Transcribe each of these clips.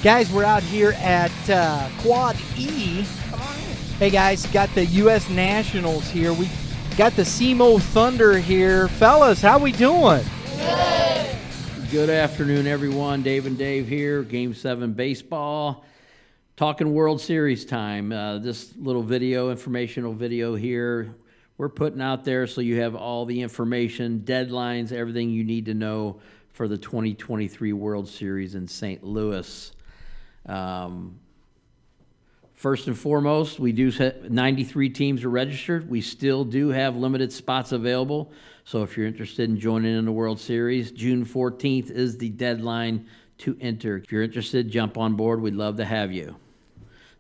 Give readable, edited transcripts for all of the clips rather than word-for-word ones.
Guys, we're out here at Quad E. Hey guys, got the U.S. Nationals here. We got the SEMO Thunder here. Fellas, how we doing? Good afternoon, everyone. Dave and Dave here, Game 7 Baseball. Talking World Series time. This little informational video here, we're putting out there so you have all the information, deadlines, everything you need to know for the 2023 World Series in St. Louis. First and foremost, we do have 93 teams are registered. We still do have limited spots available. So if you're interested in joining in the World Series, June 14th is the deadline to enter. If you're interested, jump on board. We'd love to have you.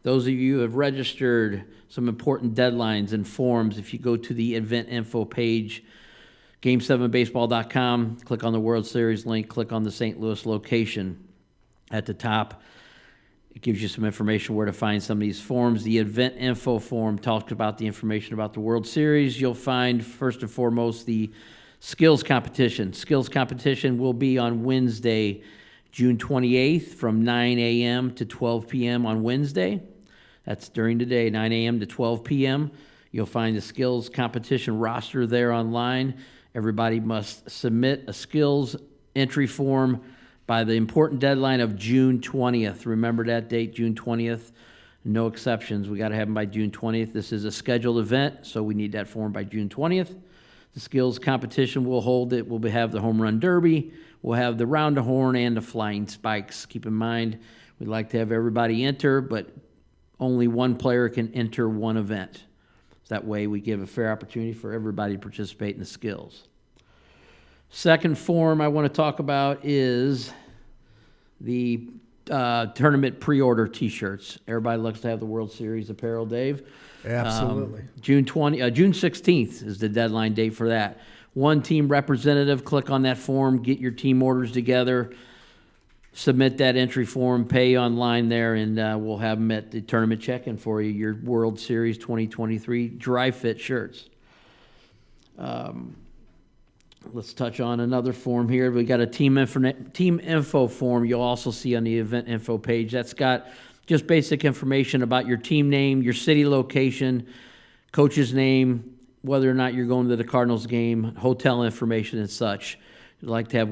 Those of you who have registered, some important deadlines and forms, if you go to the event info page, game7baseball.com, click on the World Series link, click on the St. Louis location at the top. It gives you some information where to find some of these forms. The event info form talks about the information about the World Series. You'll find, first and foremost, the skills competition. Skills competition will be on Wednesday, June 28th from 9 a.m. to 12 p.m. on Wednesday. That's during the day, 9 a.m. to 12 p.m. You'll find the skills competition roster there online. Everybody must submit a skills entry form by the important deadline of June 20th. Remember that date, June 20th. No exceptions. We got to have them by June 20th. This is a scheduled event, so we need that form by June 20th. The skills competition will hold it. We'll have the home run derby. We'll have the round the horn and the flying spikes. Keep in mind, we'd like to have everybody enter, but only one player can enter one event. So that way we give a fair opportunity for everybody to participate in the skills. Second form I want to talk about is the tournament pre-order T-shirts. Everybody looks to have the World Series apparel, Dave. Absolutely. June 16th is the deadline date for that. One team representative, click on that form, get your team orders together, submit that entry form, pay online there, and we'll have them at the tournament check-in for you, your World Series 2023 dry fit shirts. Let's touch on another form here. We got a team info form you'll also see on the event info page. That's got just basic information about your team name, your city location, coach's name, whether or not you're going to the Cardinals game, hotel information and such. We'd like to have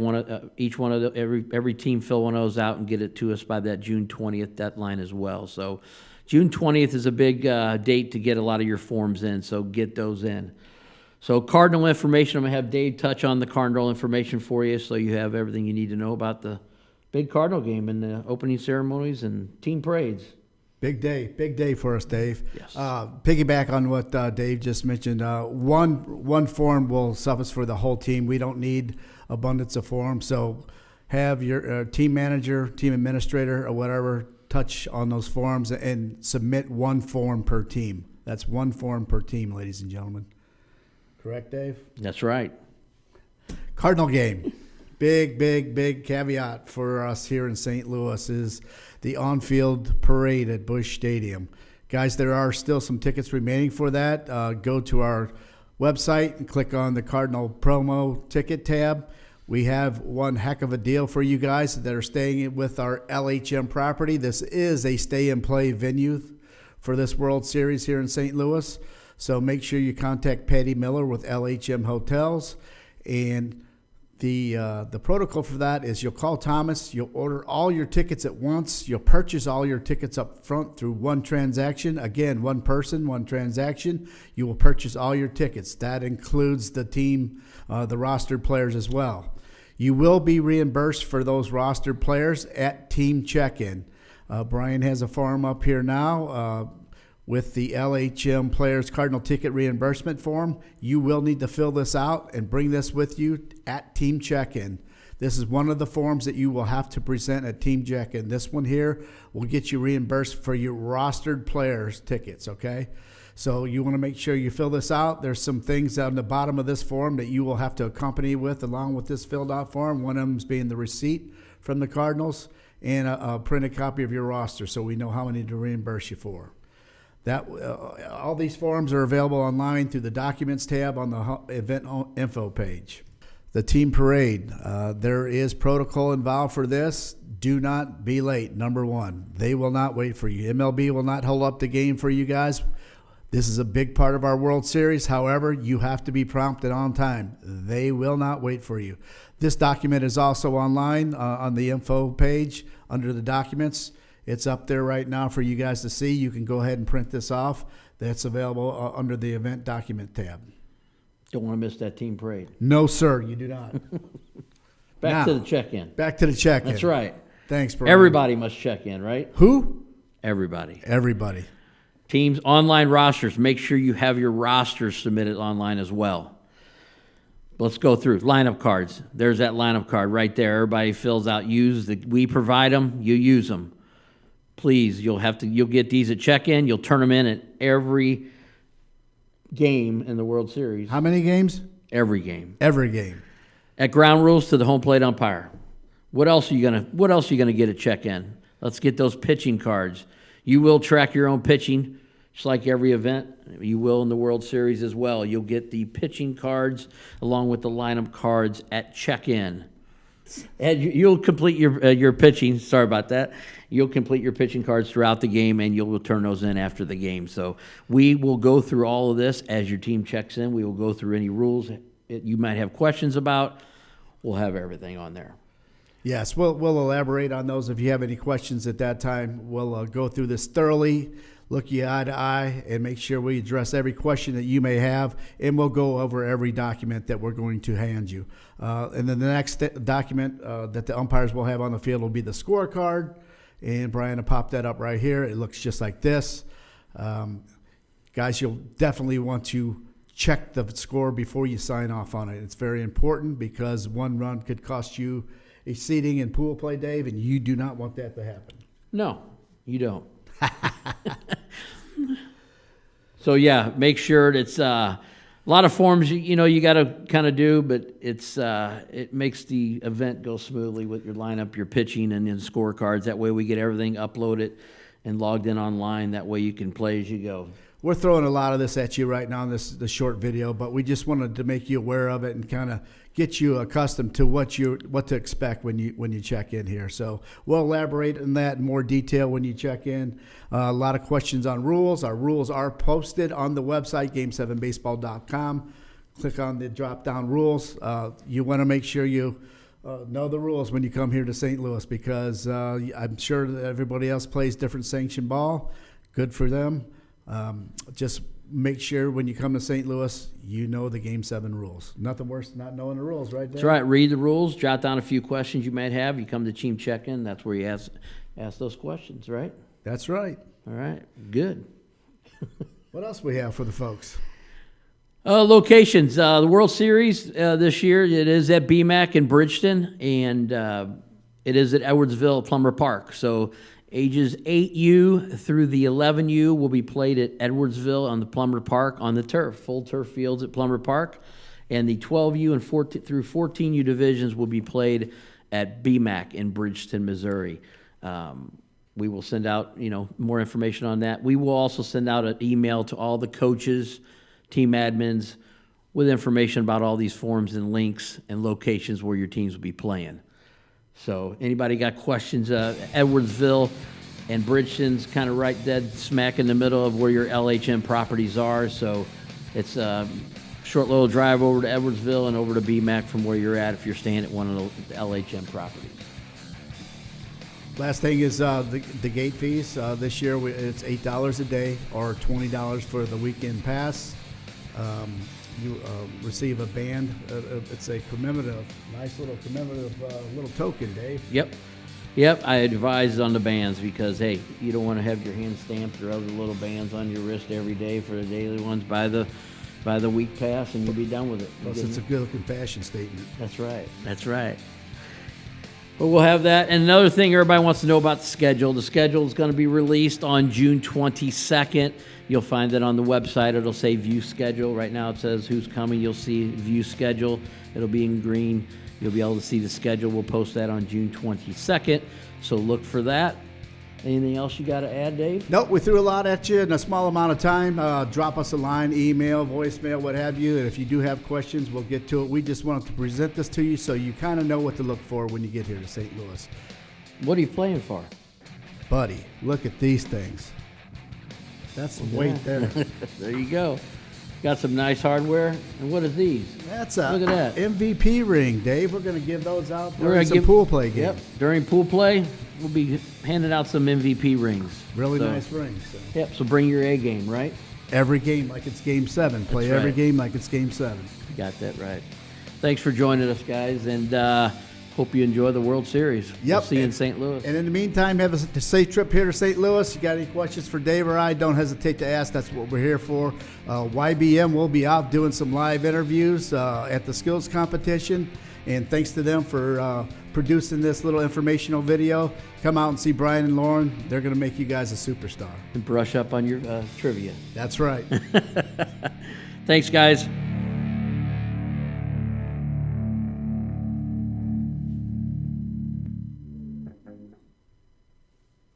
every team fill one of those out and get it to us by that June 20th deadline as well. So June 20th is a big date to get a lot of your forms in, so get those in. So Cardinal information, I'm going to have Dave touch on the Cardinal information for you so you have everything you need to know about the big Cardinal game and the opening ceremonies and team parades. Big day for us, Dave. Yes. Piggyback on what Dave just mentioned, one form will suffice for the whole team. We don't need abundance of forms, so have your team manager, team administrator, or whatever touch on those forms and submit one form per team. That's one form per team, ladies and gentlemen. Correct, Dave? That's right. Cardinal game. Big caveat for us here in St. Louis is the on-field parade at Busch Stadium. Guys, there are still some tickets remaining for that. Go to our website and click on the Cardinal promo ticket tab. We have one heck of a deal for you guys that are staying with our LHM property. This is a stay-and-play venue for this World Series here in St. Louis. So make sure you contact Patty Miller with LHM Hotels. And the protocol for that is you'll call Thomas, you'll order all your tickets at once, you'll purchase all your tickets up front through one transaction. Again, one person, one transaction. You will purchase all your tickets. That includes the team, the rostered players as well. You will be reimbursed for those rostered players at team check-in. Brian has a form up here now. With the LHM Players Cardinal Ticket Reimbursement Form, you will need to fill this out and bring this with you at team check-in. This is one of the forms that you will have to present at team check-in. This one here will get you reimbursed for your rostered players' tickets, okay? So you want to make sure you fill this out. There's some things on the bottom of this form that you will have to accompany with along with this filled out form. One of them is being the receipt from the Cardinals and a printed copy of your roster so we know how many to reimburse you for. That all these forms are available online through the Documents tab on the event info page. The team parade, there is protocol involved for this. Do not be late, number one. They will not wait for you. MLB will not hold up the game for you guys. This is a big part of our World Series. However, you have to be prompt and on time. They will not wait for you. This document is also online on the info page under the documents. It's up there right now for you guys to see. You can go ahead and print this off. That's available under the event document tab. Don't want to miss that team parade. No, sir, you do not. Back to the check-in. Back to the check-in. That's right. Thanks, Brian. Everybody must check in, right? Who? Everybody. Everybody. Teams, online rosters. Make sure you have your rosters submitted online as well. Let's go through lineup cards. There's that lineup card right there. Everybody fills out. We provide them. You use them. Please, you'll get these at check-in. You'll turn them in at every game in the World Series. How many games? Every game. Every game. At ground rules to the home plate umpire. What else are you gonna get at check-in? Let's get those pitching cards. You will track your own pitching, just like every event. You will in the World Series as well. You'll get the pitching cards along with the lineup cards at check-in. And you'll complete your pitching. Sorry about that. You'll complete your pitching cards throughout the game, and you'll turn those in after the game. So we will go through all of this as your team checks in. We will go through any rules you might have questions about. We'll have everything on there. Yes, we'll elaborate on those. If you have any questions at that time, we'll go through this thoroughly, look you eye to eye, and make sure we address every question that you may have, and we'll go over every document that we're going to hand you. And then the next document that the umpires will have on the field will be the scorecard, and Brian will pop that up right here. It looks just like this. Guys, you'll definitely want to check the score before you sign off on it. It's very important because one run could cost you a seating and pool play, Dave, and you do not want that to happen. No, you don't. So yeah, make sure it's a lot of forms. You got to kind of do, but it makes the event go smoothly with your lineup, your pitching, and then scorecards. That way, we get everything uploaded and logged in online. That way, you can play as you go. We're throwing a lot of this at you right now in this short video, but we just wanted to make you aware of it and kind of get you accustomed to what to expect when you check in here. So we'll elaborate on that in more detail when you check in. A lot of questions on rules. Our rules are posted on the website, game7baseball.com. Click on the drop-down rules. You want to make sure you know the rules when you come here to St. Louis because I'm sure that everybody else plays different sanction ball. Good for them. Just make sure when you come to St. Louis, you know the Game 7 rules. Nothing worse than not knowing the rules, right there. That's right. Read the rules. Jot down a few questions you might have. You come to team check-in. That's where you ask those questions, right? That's right. All right. Good. What else we have for the folks? Locations. The World Series this year, it is at BMAC in Bridgeton, and it is at Edwardsville, Plumber Park. So ages 8U through the 11U will be played at Edwardsville on the Plumber Park on the turf, full turf fields at Plumber Park. And the 12U and 14 through 14U divisions will be played at BMAC in Bridgeton, Missouri. We will send out, more information on that. We will also send out an email to all the coaches, team admins, with information about all these forms and links and locations where your teams will be playing. So anybody got questions? Edwardsville and Bridgeton's kind of right dead smack in the middle of where your LHM properties are. So it's a short little drive over to Edwardsville and over to BMAC from where you're at if you're staying at one of the LHM properties. Last thing is the gate fees. This year it's $8 a day or $20 for the weekend pass. You receive a band. It's a commemorative, nice little commemorative little token, Dave. Yep. I advise on the bands because, hey, you don't want to have your hand stamped or other little bands on your wrist every day for the daily ones. Buy the week pass and you'll be done with it. Plus, it's a good looking fashion statement. That's right. But we'll have that. And another thing everybody wants to know about the schedule. The schedule is going to be released on June 22nd. You'll find that on the website. It'll say view schedule. Right now it says who's coming. You'll see view schedule. It'll be in green. You'll be able to see the schedule. We'll post that on June 22nd. So look for that. Anything else you got to add, Dave? Nope, we threw a lot at you in a small amount of time. Drop us a line, email, voicemail, what have you. And if you do have questions, we'll get to it. We just wanted to present this to you so you kind of know what to look for when you get here to St. Louis. What are you playing for? Buddy, look at these things. That's some weight there. There you go. Got some nice hardware. And what are these? That's a Look at that. MVP ring, Dave. We're going to give those out We're during gonna some give- pool play games. Yep. During pool play, we'll be handing out some MVP rings. Really So- nice rings. So. Yep. So bring your A game, right? Every game like it's Game 7. Play That's every right. game like it's Game 7. You got that right. Thanks for joining us, guys, and hope you enjoy the World Series. Yep. We'll see you in St. Louis. And in the meantime, have a safe trip here to St. Louis. You got any questions for Dave or I, don't hesitate to ask. That's what we're here for. YBM will be out doing some live interviews at the skills competition. And thanks to them for producing this little informational video. Come out and see Brian and Lauren. They're going to make you guys a superstar. And brush up on your trivia. That's right. Thanks, guys.